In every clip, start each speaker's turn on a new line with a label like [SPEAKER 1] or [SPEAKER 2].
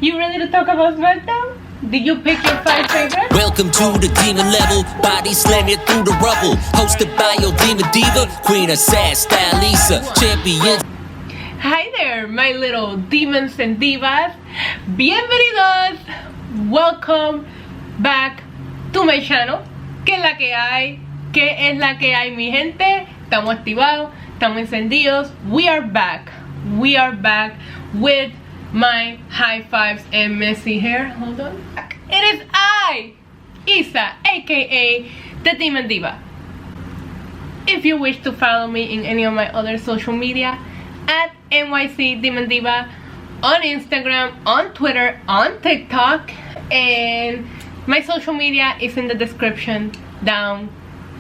[SPEAKER 1] You ready to talk about Smackdown? Did you pick your 5 favorites?
[SPEAKER 2] Welcome to the demon level. Body slam you through the rubble. Hosted by your demon diva, Queen of Sad Style Lisa, champion.
[SPEAKER 1] Hi there, my little demons and divas. Bienvenidos. Welcome back to my channel. ¿Qué es la que hay? ¿Qué es la que hay, mi gente? Estamos activados, estamos encendidos. We are back. We are back with my high fives and messy hair. Hold on. It is I, Isa, aka the Demon Diva. If you wish to follow me in any of my other social media, at NYC Demon Diva on Instagram, on Twitter, on TikTok, and my social media is in the description down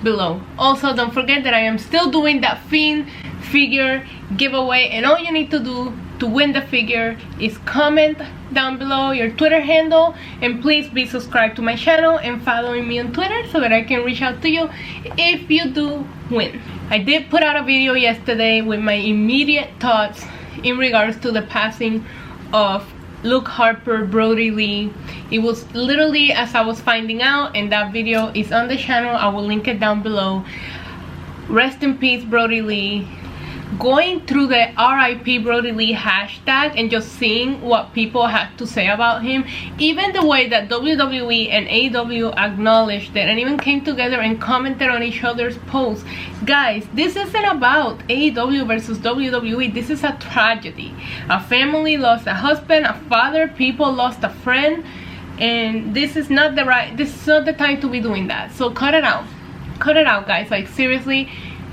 [SPEAKER 1] below. Also, don't forget that I am still doing that Fiend figure giveaway, and all you need to do to win the figure is comment down below your Twitter handle, and please be subscribed to my channel and following me on Twitter so that I can reach out to you if you do win. I did put out a video yesterday with my immediate thoughts in regards to the passing of Luke Harper, Brodie Lee. It was literally as I was finding out, and that video is on the channel. I will link it down below. Rest in peace, Brodie Lee. Going through the RIP Brodie Lee hashtag and just seeing what people had to say about him, even the way that WWE and AEW acknowledged that and even came together and commented on each other's posts. Guys, this isn't about AEW versus WWE. This is a tragedy. A family lost a husband, a father, people lost a friend, and this is not the time to be doing that. So cut it out. Cut it out, guys. Like, seriously,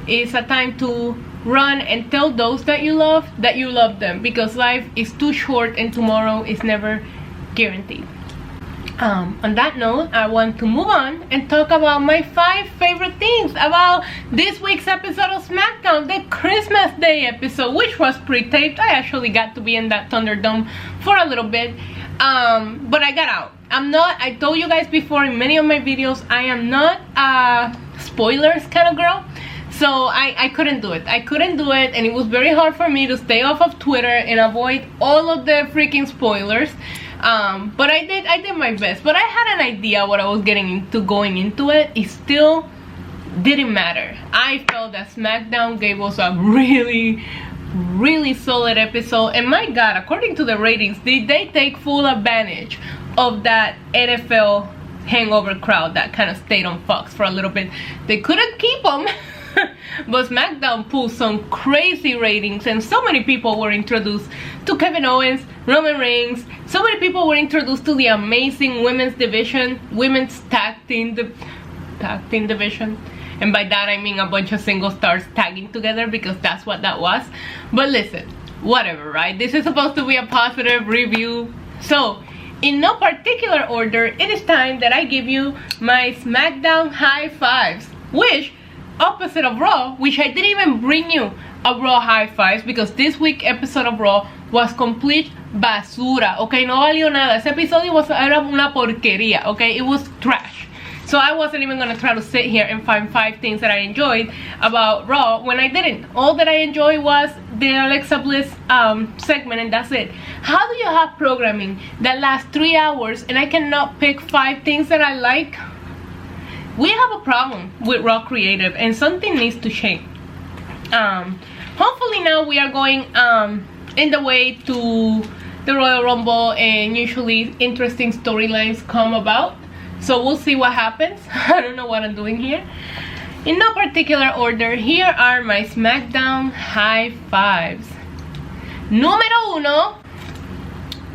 [SPEAKER 1] it's a time to run and tell those that you love them, because life is too short and tomorrow is never guaranteed. On that note, I want to move on and talk about my 5 favorite things about this week's episode of Smackdown, the Christmas Day episode, which was pre-taped. I actually got to be in that Thunderdome for a little bit, but I got out. I told you guys before in many of my videos, I am not a spoilers kind of girl. So I couldn't do it. And it was very hard for me to stay off of Twitter and avoid all of the freaking spoilers. But I did my best. But I had an idea what I was getting into going into it. It still didn't matter. I felt that Smackdown gave us a really solid episode. And my God, according to the ratings, did they take full advantage of that NFL hangover crowd that kind of stayed on Fox for a little bit. They couldn't keep them. But Smackdown pulled some crazy ratings, and so many people were introduced to Kevin Owens, Roman Reigns. So many people were introduced to the amazing women's division, women's tag team division. And by that I mean a bunch of single stars tagging together, because that's what that was. But listen, whatever, right? This is supposed to be a positive review. So in no particular order, it is time that I give you my Smackdown high fives, which, opposite of Raw, which I didn't even bring you a Raw high fives, because this week episode of Raw was complete basura, okay? No valió nada. Ese episodio era una porquería, okay? It was trash. So I wasn't even gonna try to sit here and find 5 things that I enjoyed about Raw when I didn't. All that I enjoyed was the Alexa Bliss segment, and that's it. How do you have programming that lasts 3 hours and I cannot pick 5 things that I like? We have a problem with Raw Creative, and something needs to change. Hopefully now we are going in the way to the Royal Rumble, and usually interesting storylines come about. So we'll see what happens. I don't know what I'm doing here. In no particular order, here are my Smackdown high fives. Número 1.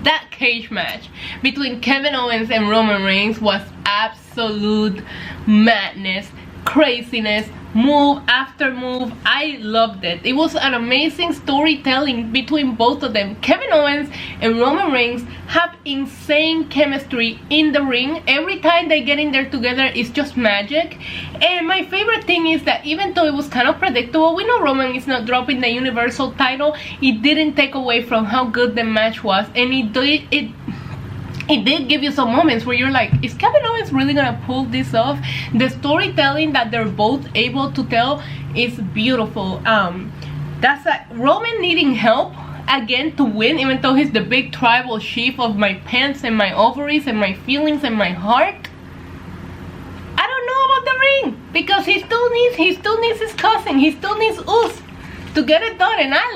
[SPEAKER 1] That cage match between Kevin Owens and Roman Reigns was absolute madness, craziness, move after move. I loved it. It was an amazing storytelling between both of them. Kevin Owens and Roman Reigns have insane chemistry in the ring. Every time they get in there together, it's just magic. And my favorite thing is that even though it was kind of predictable, we know Roman is not dropping the Universal title, it didn't take away from how good the match was. And it did give you some moments where you're like, is Kevin Owens really gonna pull this off? The storytelling that they're both able to tell is beautiful. That's like Roman needing help again to win, even though he's the big tribal chief of my pants and my ovaries and my feelings and my heart. I don't know about the ring, because he still needs his cousin, he still needs us to get it done. And I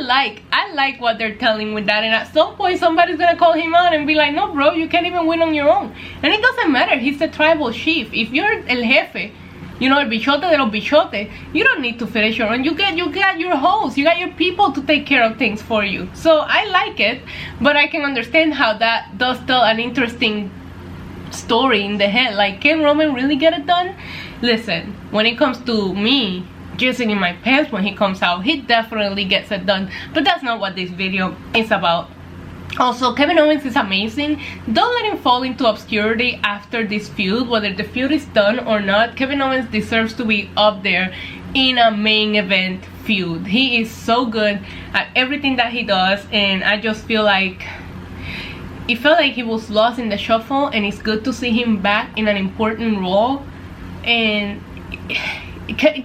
[SPEAKER 1] like what they're telling with that. And at some point somebody's gonna call him out and be like, no bro, you can't even win on your own. And it doesn't matter, he's the tribal chief. If you're el jefe, you know, el bichote de los bichotes, you don't need to finish your own. You got your hosts, you got your people to take care of things for you. So I like it, but I can understand how that does tell an interesting story in the head. Like, can Roman really get it done? Listen, when it comes to me jizzing in my pants when he comes out, he definitely gets it done. But that's not what this video is about. Also, Kevin Owens is amazing. Don't let him fall into obscurity after this feud. Whether the feud is done or not, Kevin Owens deserves to be up there in a main event feud. He is so good at everything that he does, and I just feel like it felt like he was lost in the shuffle, and it's good to see him back in an important role. And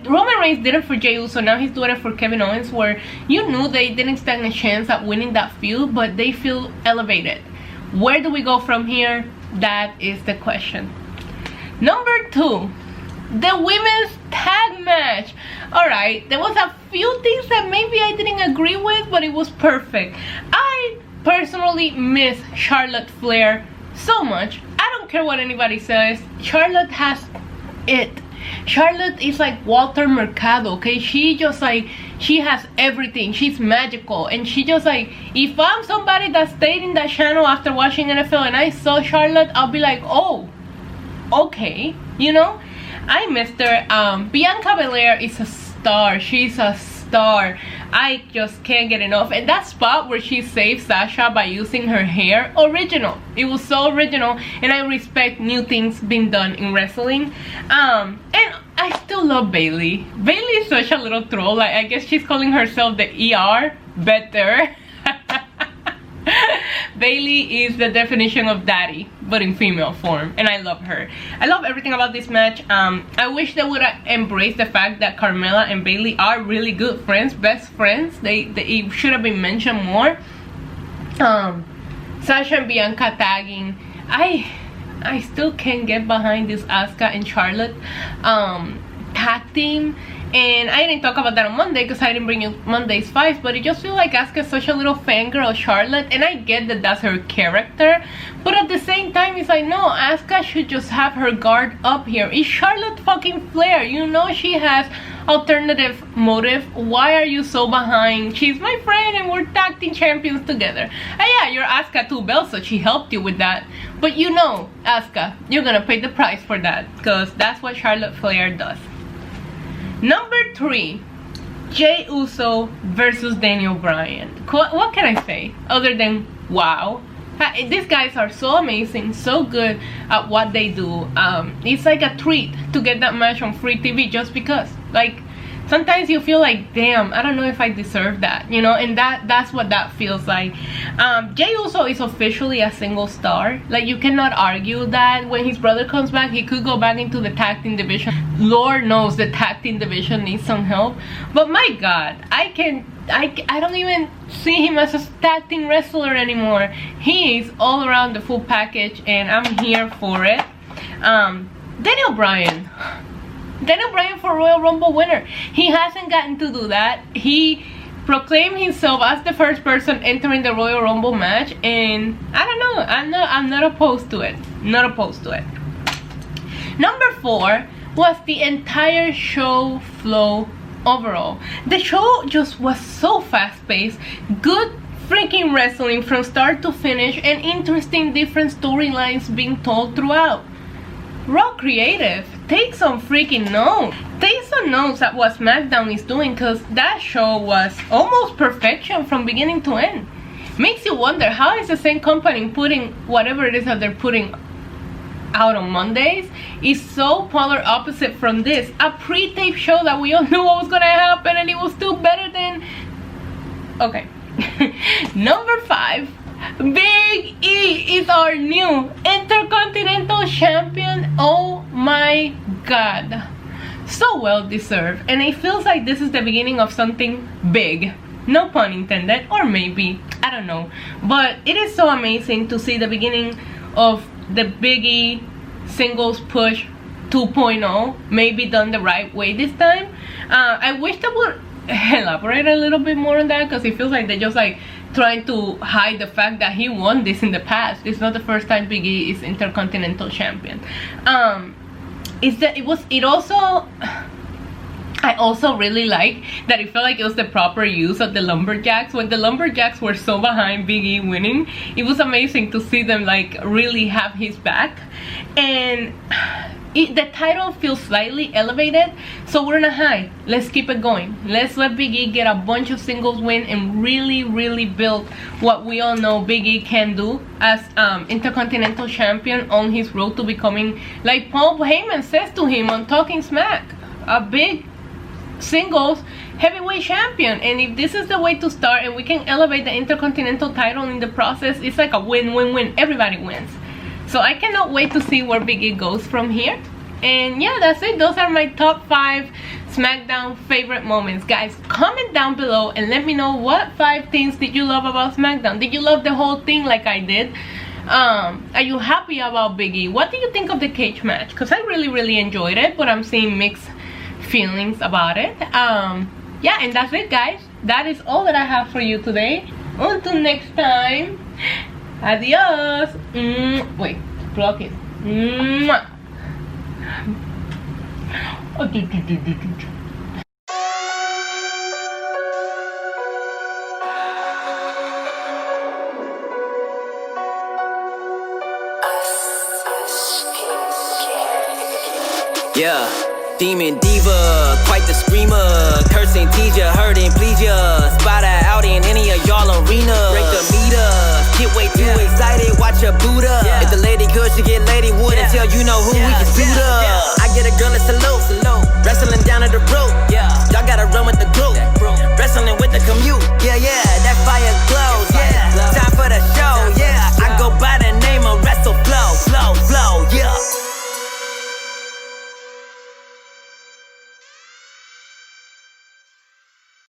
[SPEAKER 1] Roman Reigns did it for Jey Uso, now he's doing it for Kevin Owens, where you knew they didn't stand a chance at winning that feud, but they feel elevated. Where do we go from here? That is the question. Number 2, the women's tag match. Alright, there was a few things that maybe I didn't agree with, but it was perfect. I personally miss Charlotte Flair so much. I don't care what anybody says, Charlotte has it. Charlotte is like Walter Mercado, okay? She just like, she has everything. She's magical, and she just like, if I'm somebody that stayed in that channel after watching NFL and I saw Charlotte, I'll be like, oh, okay, you know? I missed her. Bianca Belair is a star. She's a star. I just can't get enough. And that spot where she saved Sasha by using her hair, original. It was so original, and I respect new things being done in wrestling. And I still love Bayley. Bayley is such a little troll. Like, I guess she's calling herself the ER better. Bayley is the definition of daddy, but in female form, and I love her. I love everything about this match. I wish they would have embraced the fact that Carmella and Bayley are really good friends, best friends. It should have been mentioned more. Sasha and Bianca tagging. I still can't get behind this Asuka and Charlotte tag team. And I didn't talk about that on Monday because I didn't bring you Monday's fights, but it just feels like Asuka's such a little fangirl of Charlotte, and I get that that's her character, but at the same time it's like, no, Asuka should just have her guard up here. It's Charlotte fucking Flair, you know she has alternative motive. Why are you so behind? She's my friend and we're tag team champions together. And yeah, you're Asuka 2 belts, so she helped you with that, but you know, Asuka, you're gonna pay the price for that, because that's what Charlotte Flair does. Number 3, Jey Uso versus Daniel Bryan. What can I say other than wow? These guys are so amazing, so good at what they do. It's like a treat to get that match on free TV just because. Like, sometimes you feel like, damn, I don't know if I deserve that, you know, and that's what that feels like. Jey Uso is officially a single star. Like, you cannot argue that. When his brother comes back, he could go back into the tag team division. Lord knows the tag team division needs some help, but my god, I don't even see him as a tag team wrestler anymore. He is all around the full package, and I'm here for it. Daniel Bryan for Royal Rumble winner. He hasn't gotten to do that. He proclaimed himself as the first person entering the Royal Rumble match, and I don't know, I'm not opposed to it. Not opposed to it. Number 4 was the entire show flow overall. The show just was so fast-paced, good freaking wrestling from start to finish, and interesting different storylines being told throughout. Raw creative, take some freaking notes. Take some notes at what Smackdown is doing, because that show was almost perfection from beginning to end. Makes you wonder, how is the same company putting whatever it is that they're putting out on Mondays is so polar opposite from this, a pre-tape show that we all knew what was gonna happen, and it was still better than. Okay. Number 5, Big E is our new Intercontinental Champion. Oh my god, so well deserved, and it feels like this is the beginning of something big No pun intended, or maybe, I don't know. But it is so amazing to see the beginning of the Big E singles push 2.0, maybe done the right way this time. I wish they would elaborate a little bit more on that, because it feels like they're just like trying to hide the fact that he won this in the past. It's not the first time Big E is Intercontinental Champion. I also really like that it felt like it was the proper use of the lumberjacks. When the lumberjacks were so behind Big E winning, it was amazing to see them like really have his back. And the title feels slightly elevated, so we're in a high. Let's keep it going. Let's let Big E get a bunch of singles win and really build what we all know Big E can do as Intercontinental Champion on his road to becoming, like Paul Heyman says to him on Talking Smack, a big singles heavyweight champion. And if this is the way to start and we can elevate the Intercontinental title in the process, it's like a win-win-win. Everybody wins. So I cannot wait to see where Big E goes from here. And yeah, that's it. Those are my top 5 SmackDown favorite moments. Guys, comment down below and let me know what 5 things did you love about SmackDown. Did you love the whole thing like I did? Are you happy about Big E? What do you think of the cage match? Because I really enjoyed it, but I'm seeing mixed feelings about it. Yeah, and that's it, guys. That is all that I have for you today. Until next time, adios. Wait, block it.
[SPEAKER 2] Yeah, Demon Diva, quite the screamer. Cursing, tease ya, hurting, please ya. Spot her out in any of y'all arena. Break the meter, get way too excited, watch her boot up. If the lady could, she get lady wood until you know who we can suit up. I get a girl that's a